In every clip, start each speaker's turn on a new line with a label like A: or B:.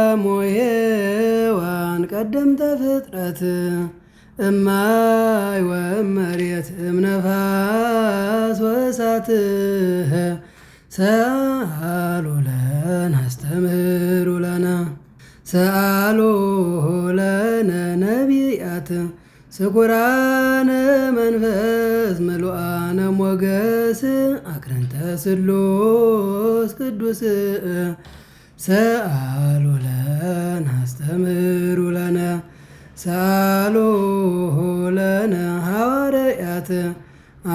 A: አዳም ወሔዋን ቀደምተ ፍጥረት እማይ ወመሬት እምነፋስ ወእሳት ሰአሉ ለነ አስተምህሩ ለነ ሰአሉ ለነ ነቢያት ስኩራነ መንፈስ ምሉአነ ሞገስ አክረንተ ስሉስ ቅዱስ ሰአሉ ለነ አስተምህሩ ለነ ሰአሉ ለነ ሐዋርያት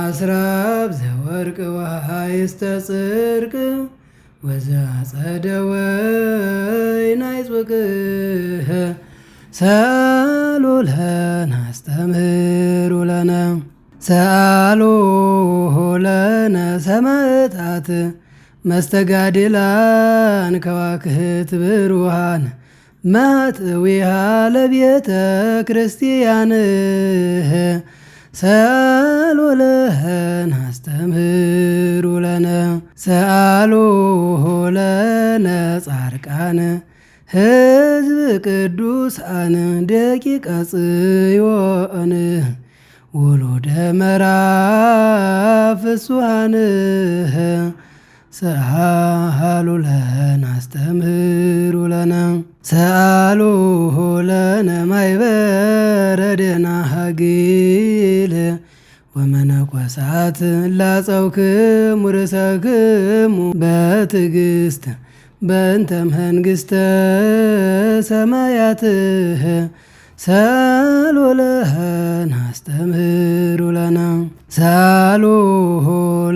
A: አስራብ ዘወርቅ ወሃይስተ ጽድቅ ወዘአጸደ ወይን አይጽብቅ ሰአሉ ለነ አስተምህሩ ለነ ሰአሉ ለነ ሰማዕታት መስተጋድላን ከዋክብት ብሩሃን ማጥዊሃ ለቤተ ክርስቲያን ሰአሉ ለነ አስተምህሩ ለነ ሰአሉ ለነ ጻድቃን ሕዝብ ቅዱሳን ደቂቀ ጽዮን ውሉደ ምዕራፍ ፍሱሃን ሰአሉ ለነ አስተምህሩ ለነ ሰአሉ ለነ ማኅበረ ደናግል ወመነኮሳት ላጸውክሙ ርእሰክሙ በትዕግሥት በእንተ መንግሥተ ሰማያት ሰአሉ ለነ አስተምህሩ ለነ ሰአሉ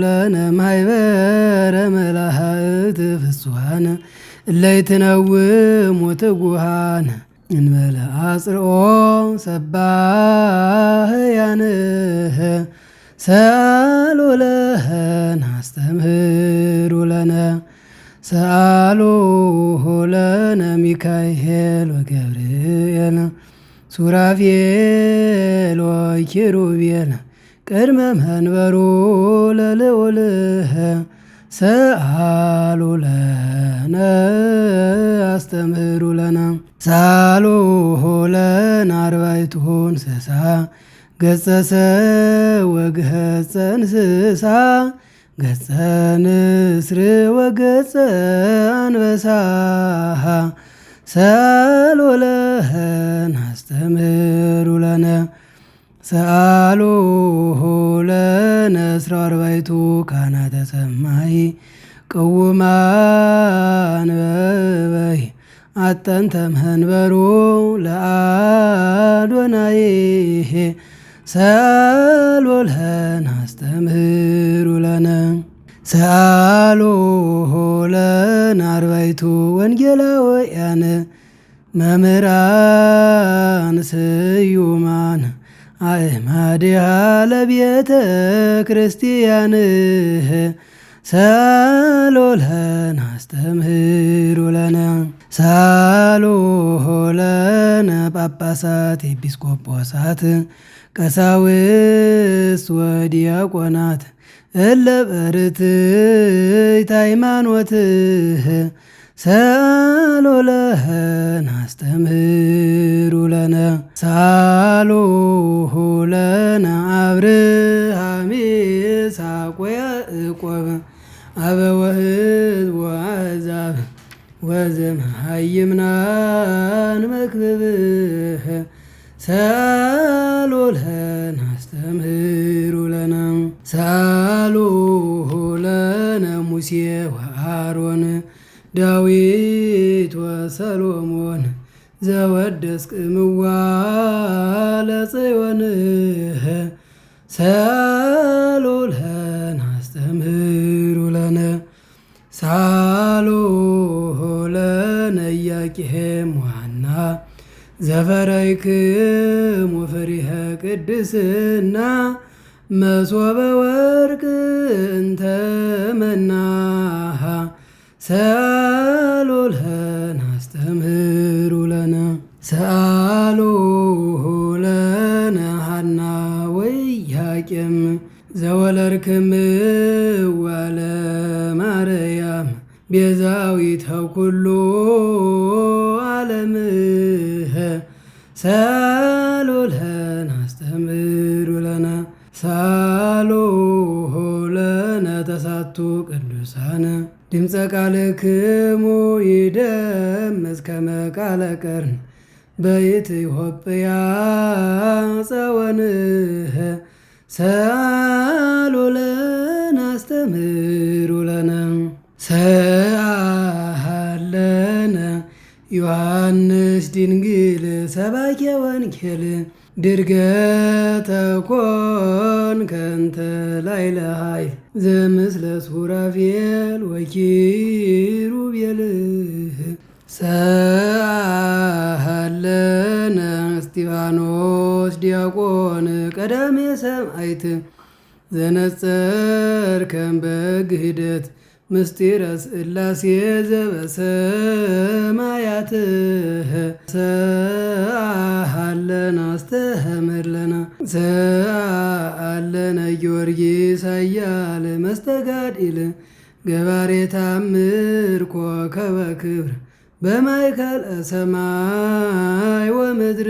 A: ለነ ማኅበረ መላእክት ፍሱሃን እለ ይትነውሙ ትጉሃን እንበለ አጽርኦ ሰባህያን ሰአሉ ለነ አስተምህሩ ለነ ሰአሉ ለነ ሚካኤል ወገብርኤል ሱራፌል ወኪሩቤል ቅድመ መንበሩ ለልዑል ሰአሉ ለነ አስተምህሩ ለነ ሰአሉ ለነ አርባዕቱ እንስሳ ገጸ ሰብእ ወገጸ እንስሳ ገጸ ንስር ወገጸ አንበሳ ሰአሉ ለነ አስተምህሩ ለነ ሰአሉ ለነ እስራ አርባዕቱ ካህናተ ሰማይ ቅውማን በበይ አጠንተ መንበሩ ለአዶናይ ሰአሉ ለነ አስተምህሩ ለነ ሰአሉ ለነ አርባዕቱ ወንጌላውያን መምህራን ስዩማን አእማዲሃ ለቤተ ክርስቲያን ሰአሉ ለነ አስተምህሩ ለነ ሰአሉ ለነ ጳጳሳት ኤጲስቆጶሳት ቀሳውስት ወዲያቆናት እለ በርትዕት ሃይማኖት ሰአሉ ለነ አስተምህሩ ለነ ሰአሉ ለነ አብርሃም ይስሐቅ ወያዕቆብ አበወ ሕዝብ ወአሕዛብ ወዘመሃይምናን መክብብ ሰአሉ ለነ አስተምህሩ ለነ ሰአሉ ለነ ሙሴ ወአሮን ዳዊት ወሰሎሞን ዘወደስክምዋ ለጽዮን ሰአሉ ለነ አስተምህሩ ለነ ሰአሉ ለነ ኢያቄም ወሐና ዘፈረይክሙ ፍሪሀ ቅድስና መሶበ ወርቅ እንተ መናሃ ሰአሉ ለነ አስተምህሩ ለነ ሰአሉ ለነ ሐና ወኢያቄም ዘወለድክምዋ ለማርያም ቤዛዊተ ኩሉ ሳሎ ለነ አስተምሩ ለነ ሳሎ ለነ ተሳቱ ቅዱሳነ ድምፀ ቃልክሙ ይደምጽ ከመ ቃለ ቀርን በኢትዮጵያ ጸወንህ ሳሎ ለነ አስተምሩ ለነ ሰአለነ ዮሐንስ ድንግል ሰባኬ ወንጌል ድርገተ ኮንከ እንተ ላዕለ ኃይል ዘምስለ ሱራፌል ወኪሩቤል ሰአለነ እስጢፋኖስ ዲያቆን ቀዳሜ ሰማዕት ዘነጸርከ በግህደት ምስጢረ ሥላሴ ዘበሰማያት ሰአለነ አስተምር ለነ ሰአለነ ጊዮርጊስ ኃያል መስተጋድል ገባሬ ተአምር ኮከበ ክብር በማእከለ ሰማይ ወምድር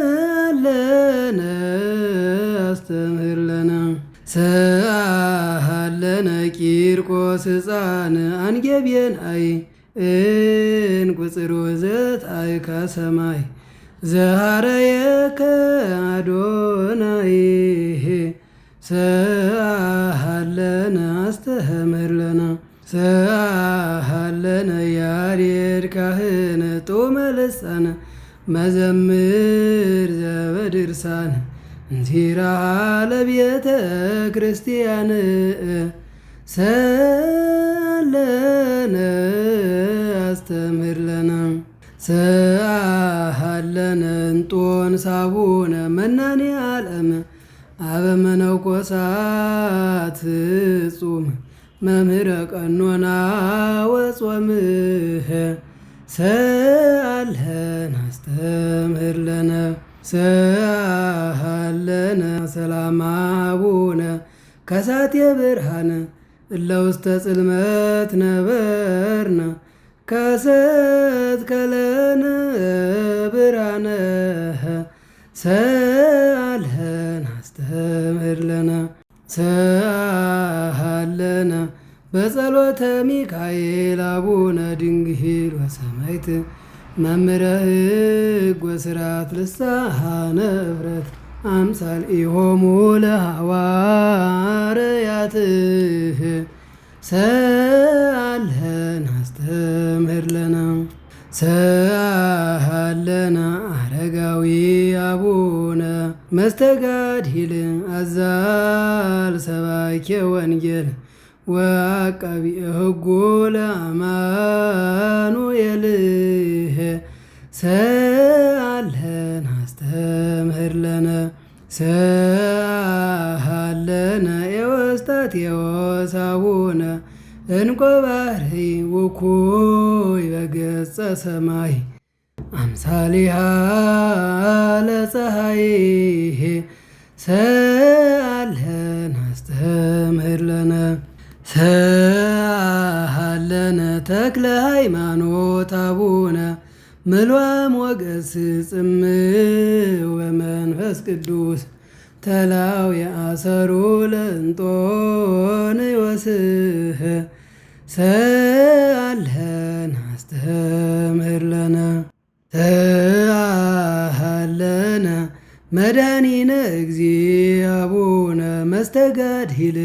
A: ሰአለነ አስተምር ለነ ሰአለነ ቂርቆስ ሕፃን አንጌቤን አይ እንቁጽር ወዘት አይ ከሰማይ ዘሃረየከ አዶናይ ሰአለነ አስተምር ለነ ሰአለነ ያሬድ ካህን ጡመ ልሳነ መዘምር ዘበድርሳን እንቲራ ለቤተ ክርስቲያን ሰአለነ አስተምር ለነ ሰአለነ እንጦንስ አቡነ መናኔ ዓለም አበመነኮሳት ጹም መምህረ ቀኖና ወጾምህ ሰአለነ አስተምር ለነ ሰአለነ ሰላም አቡነ ከሳቴ ብርሃን እለ ውስተ ጽልመት ነበርነ ከሰትከለነ ብርሃነ ሰአለነ አስተምር ለነ ሰአለነ በጸሎተ ሚካኤል አቡነ ድንግል ወሰማዕት መምህረ ሕግ ወሥርዓት ልሳነ ዕብረት አምሳል ኢሆሙ ለሐዋርያትህ ሰአለነ አስተምር ለነ ሰአለነ አረጋዊ አቡነ መስተጋድል አዛል ሰባኬ ወንጌል ወአቃቢ ሕጉ ለአማኑኤል ሰአለነ አስተምር ለነ ሰአለነ ኤዎስጣቴዎስ አቡነ እንቆ ባሕሪ ውኩይ በገጸ ሰማይ አምሳሊሃ ለፀሐይ ሰአለነ አስተምር ለነ ሰአለነ ተክለ ሃይማኖት አቡነ ምልዋም ወገስ ጽምዕ ወመንፈስ ቅዱስ ተላው የአሰሩ ለእንጦንዮስ ሰአለነ አስተምር ለነ ሰአለነ መድኃኒነ እግዚእ አቡነ መስተጋድል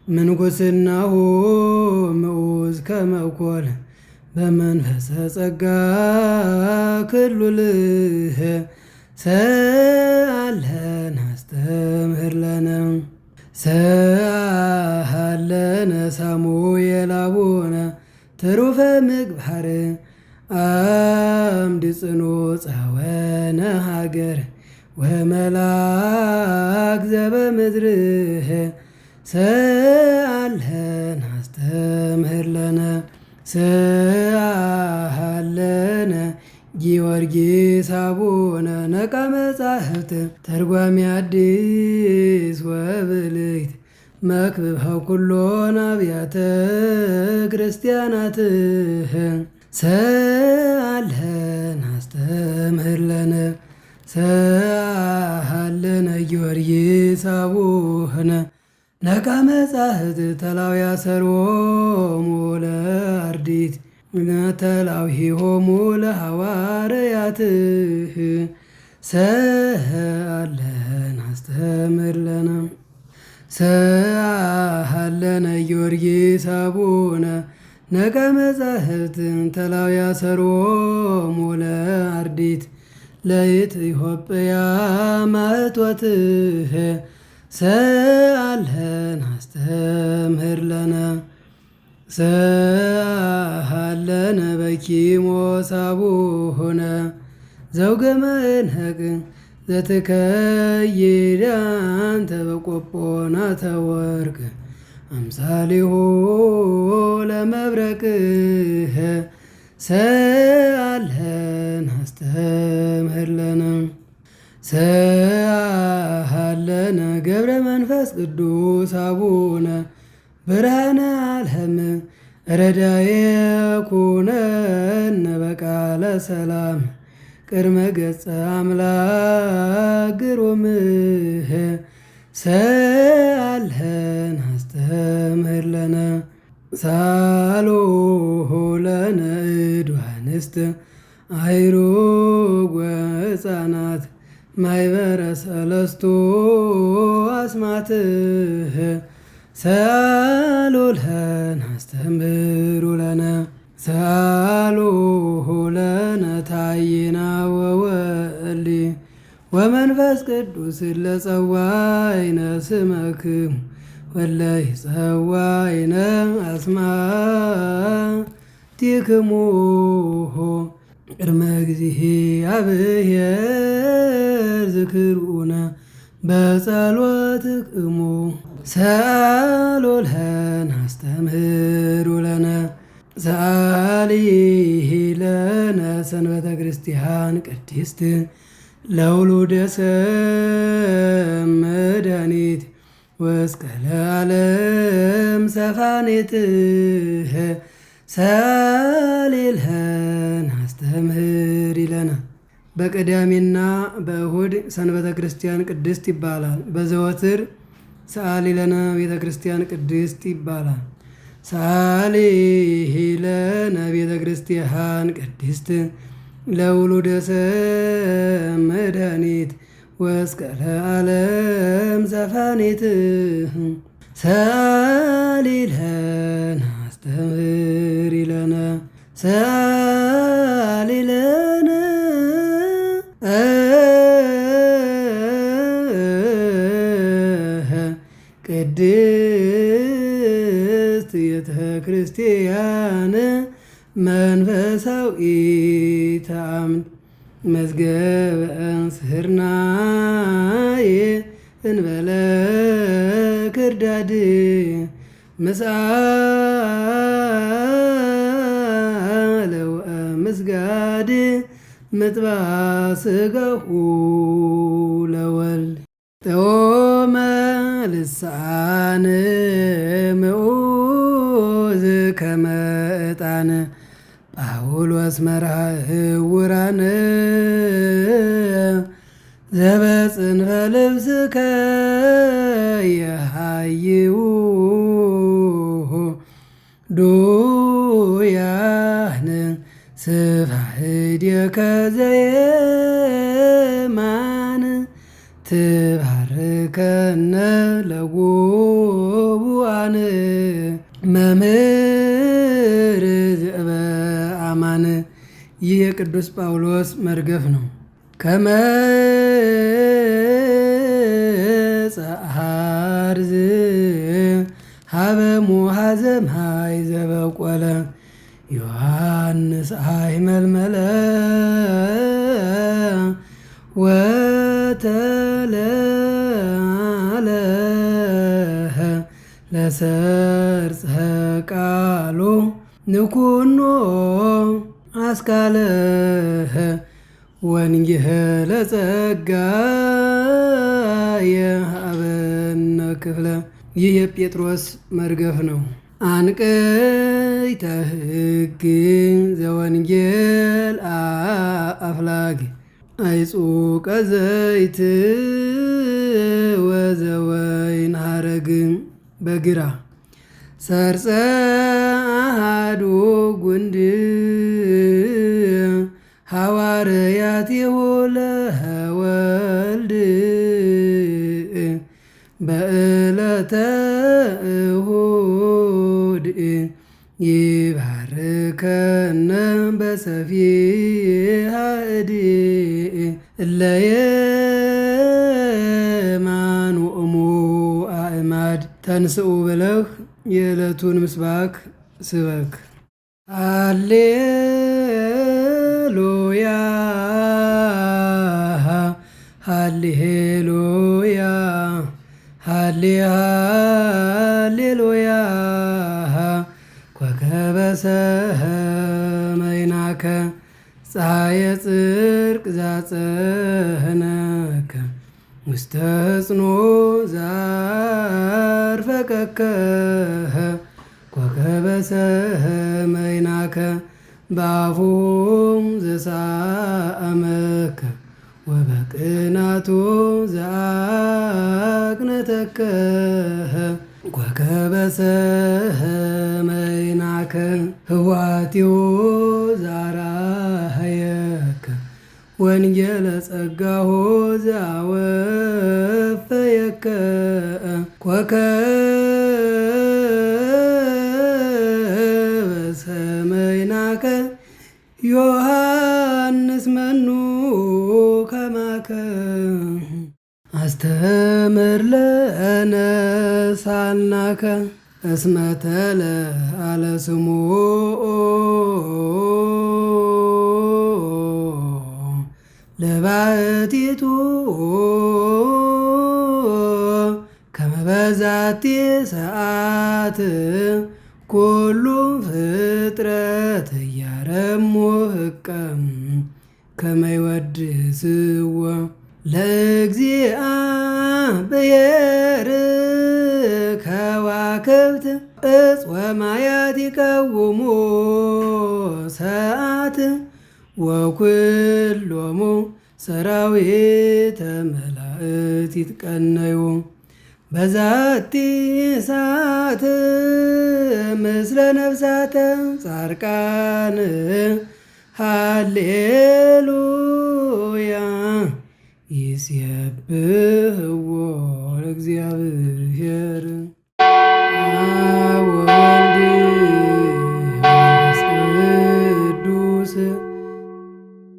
A: ምንኩስናሁ ምዑዝ ከመኮል በመንፈሰ ጸጋ ክሉልህ ሰአለነ አስተምር ለነ ሰአለነ ሳሙኤል አቡነ ትሩፈ ምግባር አምድ ጽኑ ጸወነ ሀገር ወመላክ ዘበምድርህ ሰአለነ አስተምር ለነ ሰአለነ ጊዮርጊስ አቡነ ነቃ መጻሕፍት ተርጓሚ አዲስ ወብልይት መክብብ ሀኩሎን አብያተ ክርስቲያናትህ ሰአለነ ሰአለነ ጊዮርጊስ አቡነ ነቃ መጻሕፍት ተላውያ ሰሮሙ ለአርዲት ተላውሂሆሙ ለሐዋርያትህ ሰአለን አስተምር ለነ ሰአለነ ጊዮርጊስ አቡነ ነቃ መጻሕፍት ተላውያ ሰሮሙ ለአርዲት ለኢትዮጵያ ማኅቶትህ ሰአለን አስተምር ለነ ሰአለነ በኪሞስ አቡነ ዘውገ መንህቅ ዘትከይድ አንተ በቆጶናተ ወርቅ አምሳሊሁ ለመብረቅህ ሰአለን አስተምር ለነ ሰአለነ ገብረ መንፈስ ቅዱስ አቡነ ብርሃነ ዓለም ረዳዬ ኩነነ በቃለ ሰላም ቅድመ ገጸ አምላክ ግሩምህ ሰአለን አስተምር ለነ ሳሎሆ ለነ እድ አንስት አይሩግ ወሕፃናት ማኅበረ ሰለስቱ አስማትህ ሰአሉ ለነ አስተምሩ ለነ ሰአሉሁ ለነ ታይና ወወልድ ወመንፈስ ቅዱስ ለጸዋይነ ስመክሙ ወለይጸዋይነ አስማቲክሙ ቅድመ እግዚአብሔር ዝክሩነ በጸሎትክሙ ሰአሉ ለነ አስተምሩ ለነ ሰአሊሂ ለነ ሰንበተ ክርስቲያን ቅድስት ለውሉደ ሰብ መድኃኒት ወስቀለ ዓለም ሰፋኔትህ ሰአሊ ለነ አስተምር ለነ። በቅዳሜና በእሁድ ሰንበተ ክርስቲያን ቅድስት ይባላል። በዘወትር ሰአሊ ለነ ቤተ ክርስቲያን ቅድስት ይባላል። ሰአሊሂ ለነ ቤተ ክርስቲያን ቅድስት ለውሉደ ሰብ መድኃኒት ወስቀለ ዓለም ዘፋኔትህ ሰአሊ ለነ አስተምር ለነ ሰአሊ ለነ ቅድስት ቤተ ክርስቲያን መንፈሳዊተ አምድ መዝገበ እንስርናየ እንበለ ክርዳድ ምሳለ ወምስጋድ ምጥባሕ ሥጋሁ ለወልድ ጦመ ልሳን ምዑዝ ከመ ዕጣን ጳውሎስ መርሐ ዕውራን ዘበጽንፈ ልብስከ የሃይው ዱያን ስፋህድከ ዘየማን ትባርከነ ለጉቡአን መምህር ዘበአማን። ይህ የቅዱስ ጳውሎስ መርገፍ ነው። ከመጸአርዝ ሀበ ሙሃዘ ማይ ዘበቆለ ዮሐንስ አይመልመለ ወተለአለህ ለሰርጸ ቃሉ ንኩኖ አስካለህ ወንጌለ ጸጋ የሀበነ ክፍለ። ይህ የጴጥሮስ መርገፍ ነው። አንቅዕተ ሕግ ዘወንጌል አፍላግ አይጹቀ ዘይት ወዘወይን ሐረግ በግራ ሰርፀ አሐዱ ጉንድ ሐዋርያቲሁ ለወልድ በዕለተ እሁድ ይባርከነ በሰፊሐ እድ እለ የማኑእሙ አእማድ ተንስኡ ብለህ የዕለቱን ምስባክ ስበክ። ሃሌሉያ ሃሌሉያ ሃሌሉያ ኮከበ ሰማይናከ ፀሐየ ጽድቅ ዛጸህነከ ውስተ ሕጽኖ ዛርፈቀከ ኮከበ ሰማይናከ በአፉም ዘሳአመከ ወበቅናቱ ዘአቅነተከ ኮከበ ሰማይናከ ህዋቲሁ ዛራህየከ ወንጌለ ጸጋሁ ዘአወፈየከ ኮከበ ሰማይናከ ዮሐንስ መኑ ከማከ አስተምር ለነ ሳልናከ እስመ ተለዓለ ስሙ ለባሕቲቱ ከመ በዛቲ ሰዓት ኩሉ ፍጥረት እያረሙ ህቀም ከመ ይወድስዎ ለእግዚአብሔር ከዋክብት እፅ ወማያት ይቀውሙ ሰዓት ወኩሎሙ ሰራዊተ መላእክት ይትቀነዩ በዛቲ ሰዓት ምስለ ነፍሳተ ጻድቃን ሃሌሉያ ይሴብሕዎ ለእግዚአብሔር።